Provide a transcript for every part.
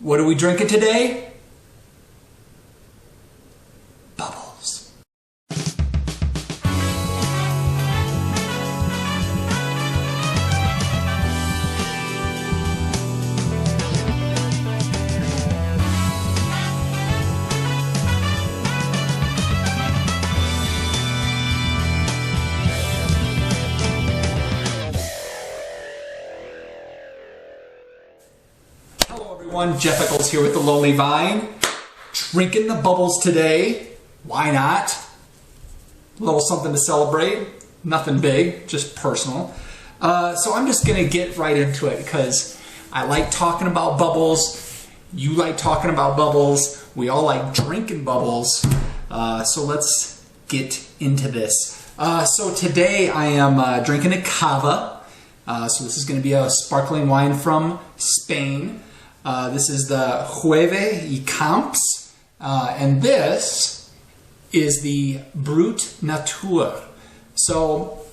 What are we drinking today? Bubbles. Hello everyone, Jeff Eccles here with The Lonely Vine. Drinking the bubbles today. Why not? A little something to celebrate. Nothing big, just personal. So I'm just gonna get right into it because I like talking about bubbles. You like talking about bubbles. We all like drinking bubbles. So let's get into this. So today I am drinking a cava. So this is going to be a sparkling wine from Spain. This is the Jueve y Camps, and this is the Brut Natur. So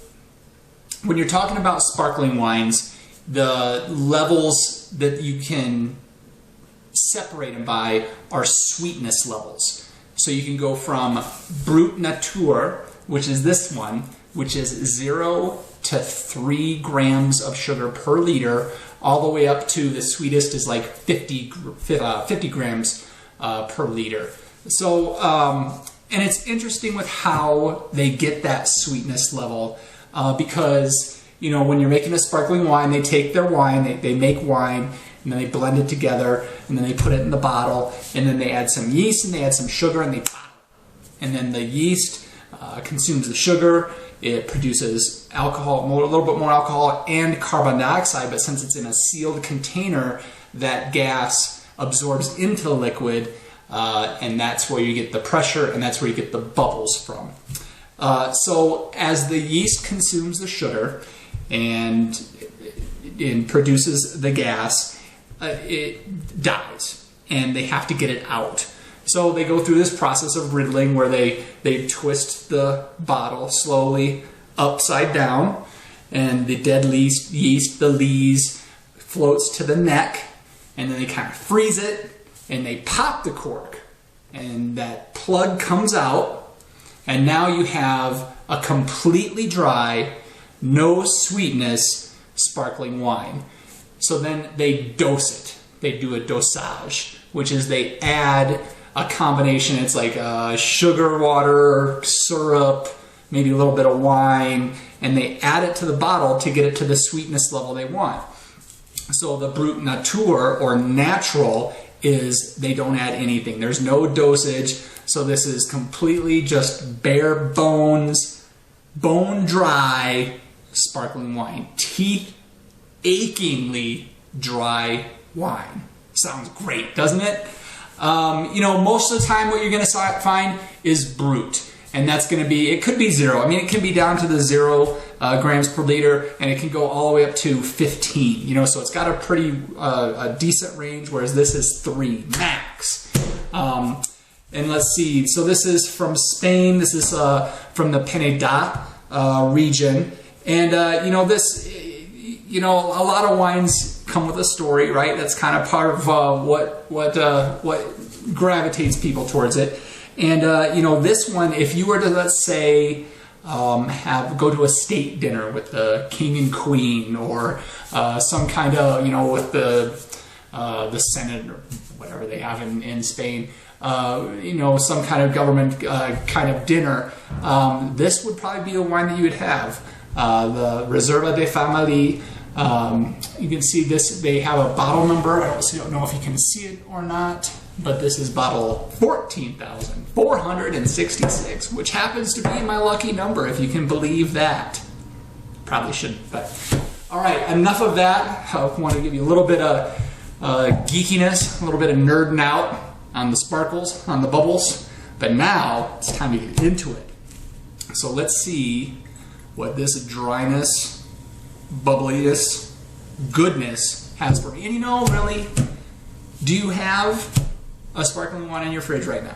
when you're talking about sparkling wines, the levels that you can separate them by are sweetness levels. So you can go from Brut Natur, which is this one, which is 0 to 3 grams of sugar per liter, all the way up to the sweetest is like 50 grams per liter. So, and it's interesting with how they get that sweetness level because, you know, when you're making a sparkling wine, they take their wine, they make wine, and then they blend it together, and then they put it in the bottle, and then they add some yeast, and they add some sugar, and they pop. And then the yeast consumes the sugar. It produces alcohol, a little bit more alcohol and carbon dioxide, but since it's in a sealed container, that gas absorbs into the liquid, and that's where you get the pressure, and that's where you get the bubbles from. So as the yeast consumes the sugar and produces the gas, it dies, and they have to get it out. So they go through this process of riddling where they twist the bottle slowly upside down, and the dead yeast, the lees, floats to the neck, and then they kind of freeze it, and they pop the cork, and that plug comes out, and now you have a completely dry, no sweetness sparkling wine. So then they dose it. They do a dosage, which is they add a combination. It's like sugar, water, syrup, maybe a little bit of wine, and they add it to the bottle to get it to the sweetness level they want. So the Brut Natur, or natural, is they don't add anything. There's no dosage. So this is completely just bare bones, bone dry sparkling wine. Teeth achingly dry wine. Sounds great, doesn't it? You know, most of the time what you're going to find is Brut, and that's going to be, it could be 0. I mean, it can be down to the 0 grams per liter, and it can go all the way up to 15, you know, so it's got a pretty a decent range, whereas this is 3 max. And let's see, so this is from Spain. This is from the Penedà region, and you know, this, you know, a lot of wines come with a story, right? That's kind of part of what gravitates people towards it. And you know, this one, if you were to, let's say, go to a state dinner with the king and queen, or some kind of, you know, with the Senate or whatever they have in Spain, you know, some kind of government kind of dinner, this would probably be the wine that you would have. The Reserva de Family. You can see this, they have a bottle number. I don't know if you can see it or not, but this is bottle 14,466, which happens to be my lucky number, if you can believe that. Probably shouldn't, but all right, enough of that. I want to give you a little bit of geekiness, a little bit of nerding out on the sparkles, on the bubbles, but now it's time to get into it. So let's see what this dryness, bubbliness, goodness has for me. And you know, really, do you have a sparkling wine in your fridge right now?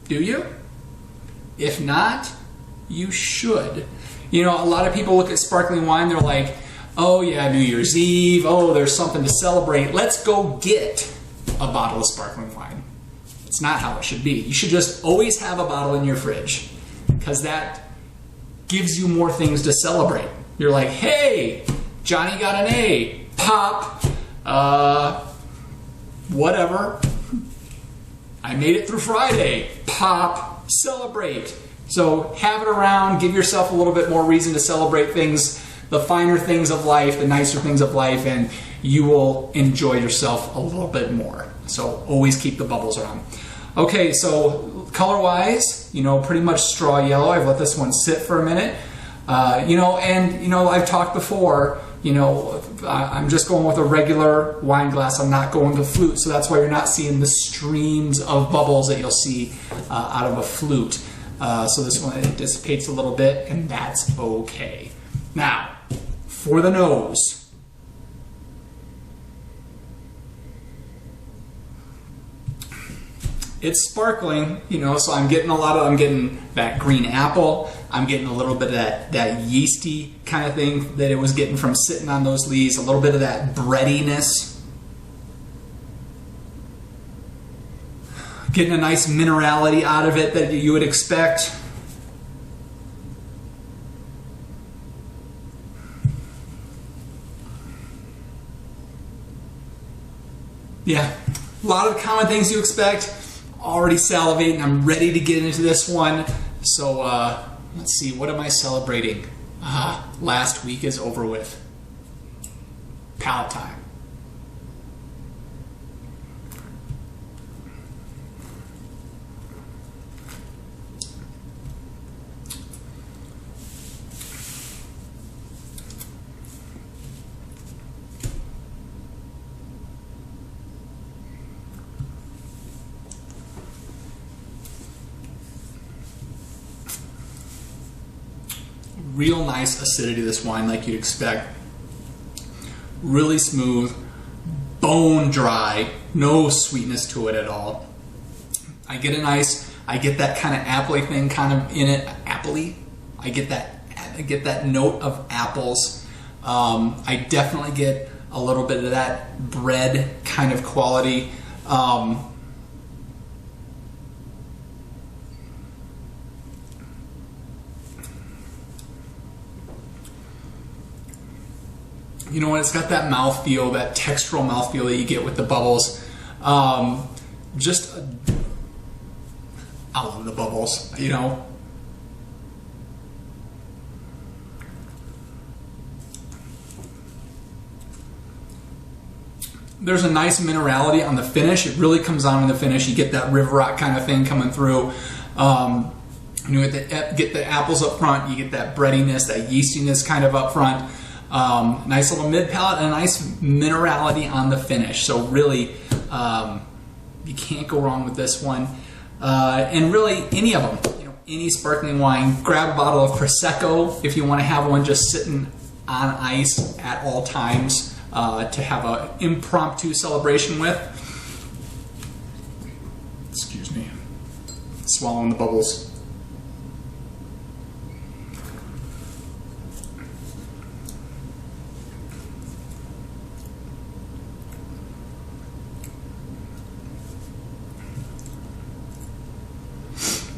Do you? If not, you should. You know, a lot of people look at sparkling wine, they're like, oh yeah, New Year's Eve, oh, there's something to celebrate, let's go get a bottle of sparkling wine. It's not how it should be. You should just always have a bottle in your fridge, because that gives you more things to celebrate. You're like, hey, Johnny got an A, pop, whatever. I made it through Friday, pop, celebrate. So have it around, give yourself a little bit more reason to celebrate things, the finer things of life, the nicer things of life, and you will enjoy yourself a little bit more. So always keep the bubbles around. Okay, so color-wise, pretty much straw yellow. I've let this one sit for a minute. I've talked before, I'm just going with a regular wine glass. I'm not going to flute, so that's why you're not seeing the streams of bubbles that you'll see out of a flute. So this one, it dissipates a little bit, and that's okay. Now, for the nose. It's sparkling, so I'm getting I'm getting that green apple. I'm getting a little bit of that yeasty kind of thing that it was getting from sitting on those leaves, a little bit of that breadiness. Getting a nice minerality out of it that you would expect. Yeah, a lot of the common things you expect. Already salivating. I'm ready to get into this one. So let's see, what am I celebrating? Last week is over with. Palate time. Real nice acidity to this wine, like you'd expect. Really smooth, bone dry, no sweetness to it at all. I get that kind of appley thing kind of in it, appley. I get that note of apples. I definitely get a little bit of that bread kind of quality. It's got that mouthfeel, that textural mouthfeel that you get with the bubbles. I love the bubbles, There's a nice minerality on the finish. It really comes on in the finish. You get that river rock kind of thing coming through. You get the apples up front. You get that breadiness, that yeastiness kind of up front. Nice little mid palate and a nice minerality on the finish. So really, you can't go wrong with this one. And really, any of them, any sparkling wine. Grab a bottle of Prosecco if you want to have one just sitting on ice at all times to have an impromptu celebration with. Excuse me, swallowing the bubbles.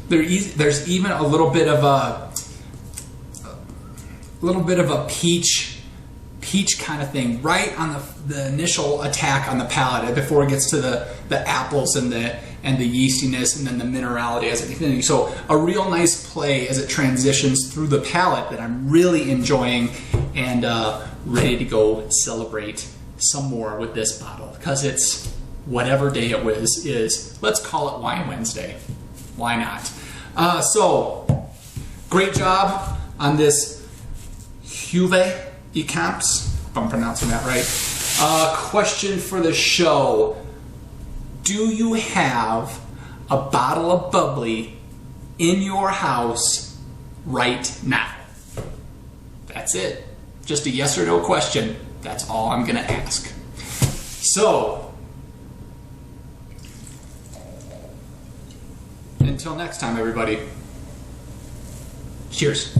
There's even a little bit of a peach kind of thing right on the initial attack on the palate before it gets to the apples and the yeastiness and then the minerality as it continues. So a real nice play as it transitions through the palate that I'm really enjoying and ready to go celebrate some more with this bottle because it's whatever day it is. Let's call it Wine Wednesday. Why not? So, great job on this Cuvée Ecamps, if I'm pronouncing that right. Question for the show. Do you have a bottle of bubbly in your house right now? That's it. Just a yes or no question. That's all I'm going to ask. So, until next time, everybody. Cheers.